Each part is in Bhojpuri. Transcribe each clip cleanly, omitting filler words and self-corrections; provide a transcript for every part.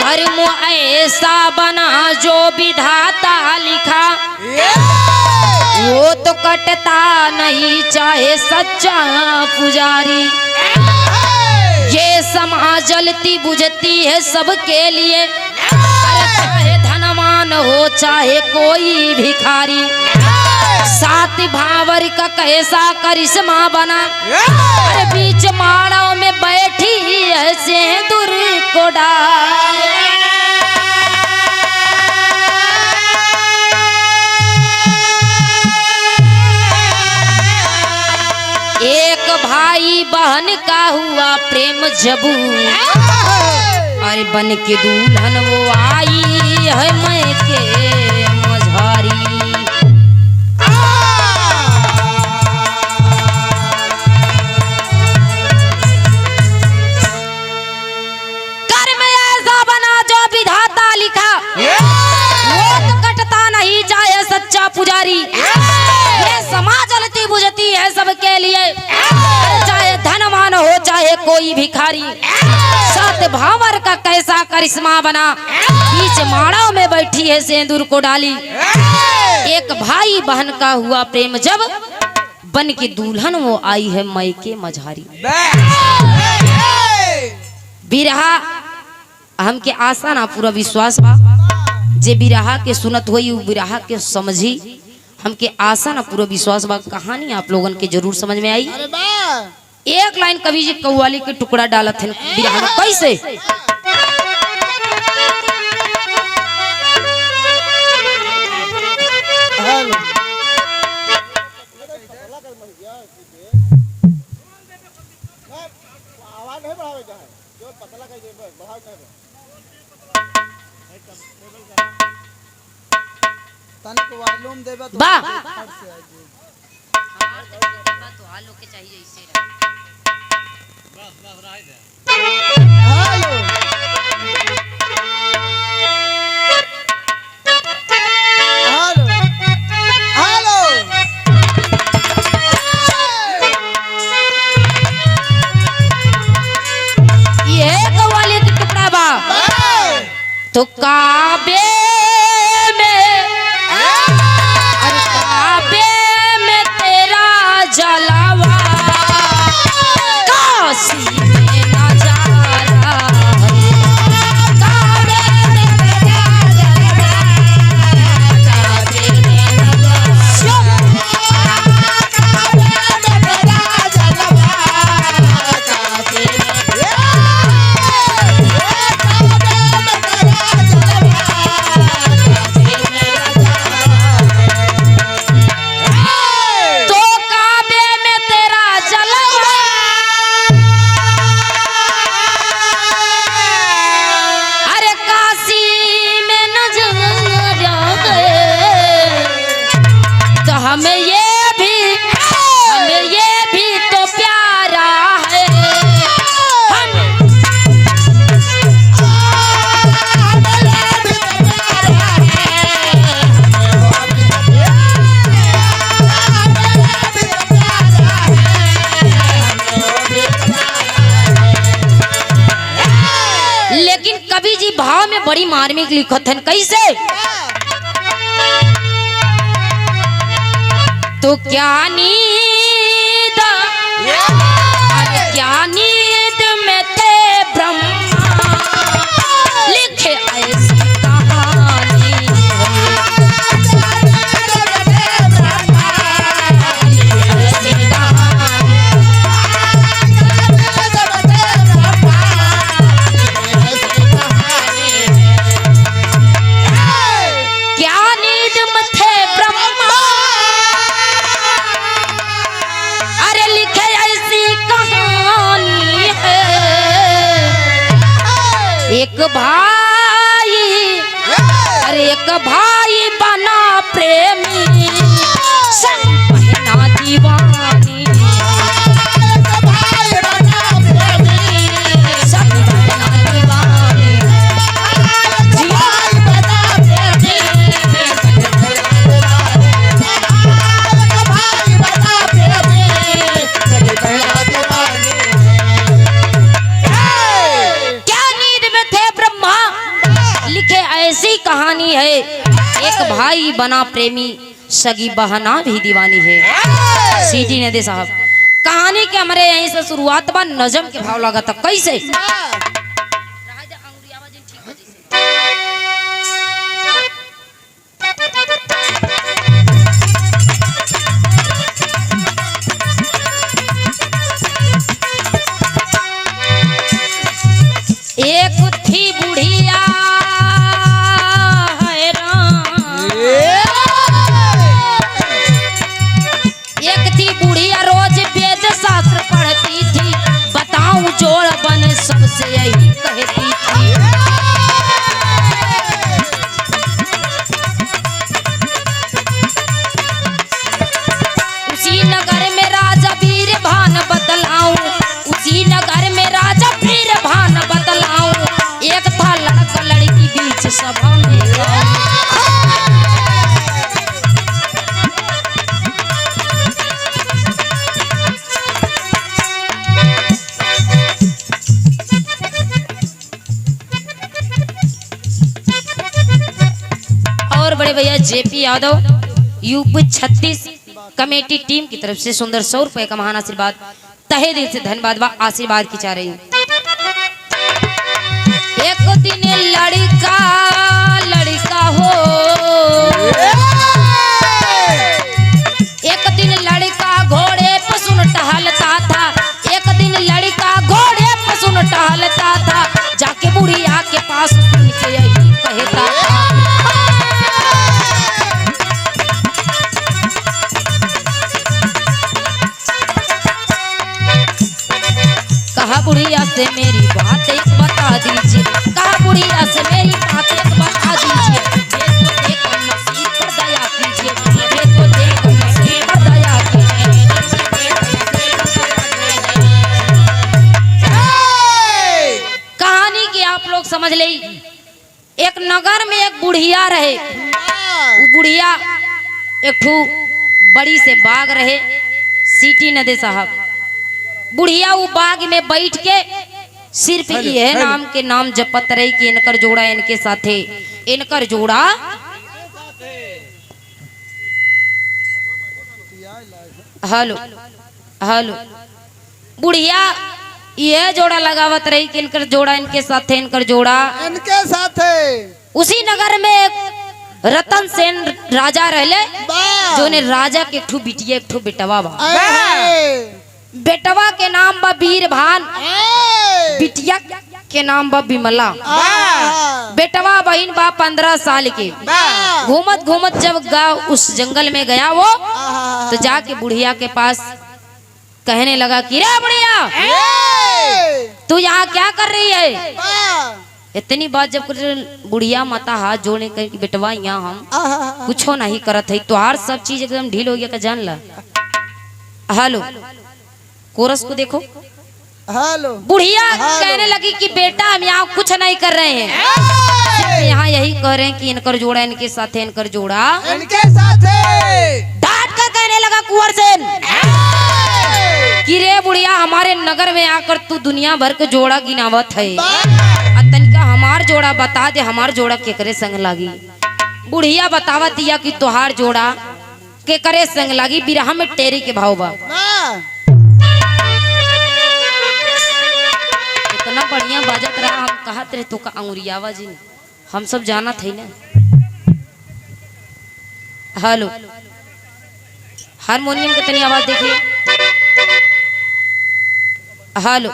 धर्म ऐसा बना जो विधाता लिखा, वो तो कटता नहीं चाहे सच्चा पुजारी। ये समाज जलती बुझती है सबके लिए, चाहे धनवान हो चाहे कोई भिखारी। सात भावर का कैसा करिश्मा बना, अरे बीच माड़ों में बैठी है सिंदूर को डाल। एक भाई बहन का हुआ प्रेम जबू, अरे बन के दुल्हन वो आई है मैं के मझारी। कर्म ऐसा बना जो विधाता लिखा, वो तो कटता नहीं चाहे सच्चा पुजारी। ये समाज जलती बुझती है सबके लिए, चाहे धनवान हो चाहे कोई भिखारी। सात भावर का कैसा करिश्मा बना, बीच माड़ों में बैठी है सिंदूर को डाली। एक भाई बहन का हुआ प्रेम जब, बन के दुल्हन वो आई है मायके मझारी। बिरहा हमके आशा ना पूरा विश्वास बा, जे बिरहा के सुनत होई उ बिरहा के समझी। हमके आशा ना पूरा विश्वास बा कहानी आप लोगन के जरूर समझ में आई। एक लाइन कवि जी कव्वाली के टुकड़ा डालत है बिरहा में कैसे। वाह ये कव्वाली का टुकड़ा बा तो काबे बड़ी मार्मिक लिखत है कैसे। तो क्या नींद, क्या नींद में थे ब्रह्मा, लिखे ऐसी कहानी। एक भाई, अरे एक भाई बना प्रेमी, संग पहना दीवानी। संग पहना दीवानी, कहानी है, एक भाई बना प्रेमी, सगी बहना भी दीवानी है। सीटी ने दे साहब कहानी के हमारे यहीं से शुरुआत बा, नजम के भाव लगा था कैसे। एक थी बुढ़िया है राम, एक थी बुढ़िया रोज वेद शास्त्र पढ़ती थी, बताऊं जोड़ बन सबसे यही कहती थी। उसी नगर में राजा वीर भान बतलाऊं, उसी नगर में राजा वीर भान बतलाऊं, एक था लड़का लड़की बीच सभा में और बड़े भैया JP Yadav UP 36 committee team की तरफ से सुंदर 100 रुपए का महान आशीर्वाद, तहे दिल से धन्यवाद व आशीर्वाद की चाह रही हूँ। एक दिन लड़का लड़का हो, एक दिन लड़का घोड़े पर सुन टहलता था, एक दिन लड़का घोड़े पर सुन टहलता था, जाके बुढ़िया के पास सुन के यही कहता था। कहा बुढ़िया से मेरी बात एक बता दीजिए, कहा बुढ़िया से मेरी बात एक बता दीजिए, ये तो देखो नसीब पर दया कीजिए, ये तो देखो नसीब पर दया कीजिए। कहानी की आप लोग समझ ले, एक नगर में एक बुढ़िया रहे, वो बुढ़िया एक ठू बड़ी से बाग रहे, सीटी न दे साहब। बुढ़िया वो बाग में बैठ के सिर्फ ये नाम के नाम जपत रही कि इनकर जोड़ा इनके साथे, इनकर जोड़ा हेलो हेलो। बुढ़िया ये जोड़ा लगावत रही कि इनकर जोड़ा इनके साथे, इनकर जोड़ा इनके साथे। उसी नगर में एक रतन सेन राजा रहले, जो ने राजा के एक ठू बिटिया एक ठू बेटवा बा। बेटवा के नाम बा वीर भान, बिटिया के नाम बा बिमला। बेटवा बहन बा 15 साल के। घूमत घूमत जब गाँव उस जंगल में गया वो, तो जाके बुढ़िया के पास कहने लगा कि रे बुढ़िया, तू यहाँ क्या कर रही है। इतनी बात जब बुढ़िया माता हाथ जोड़ने कही कि बेटवा यहाँ हम कुछो नहीं करत है, तुहार सब चीज एकदम ढील हो गया का जान ला। हेलो कोरस को देखो। हेलो बुढ़िया कहने लगी कि बेटा हम यहाँ कुछ नहीं कर रहे हैं, यहाँ यही कह रहे हैं कि इनकर जोड़ा इनके साथ है, इनकर जोड़ा इनके साथ है। डांट कर कहने लगा कुंवर सेन कि रे बुढ़िया, हमारे नगर में आकर तू दुनिया भर के जोड़ा गिनावत है, तनिका हमार जोड़ा बता दे, हमार जोड़ा केकरे संग लागी। बुढ़िया बतावत दिया कि तुहार जोड़ा केकरे संग लागी, बिरहा में टेरी के भाव बा। इतना बढ़िया बाजत रहा, हम कहत रहे तो का अंगुरियावा जी, हम सब जाना थे ना। हेलो हारमोनियम के तनी आवाज देखिए। हेलो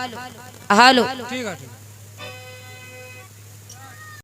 हेलो ठीक है।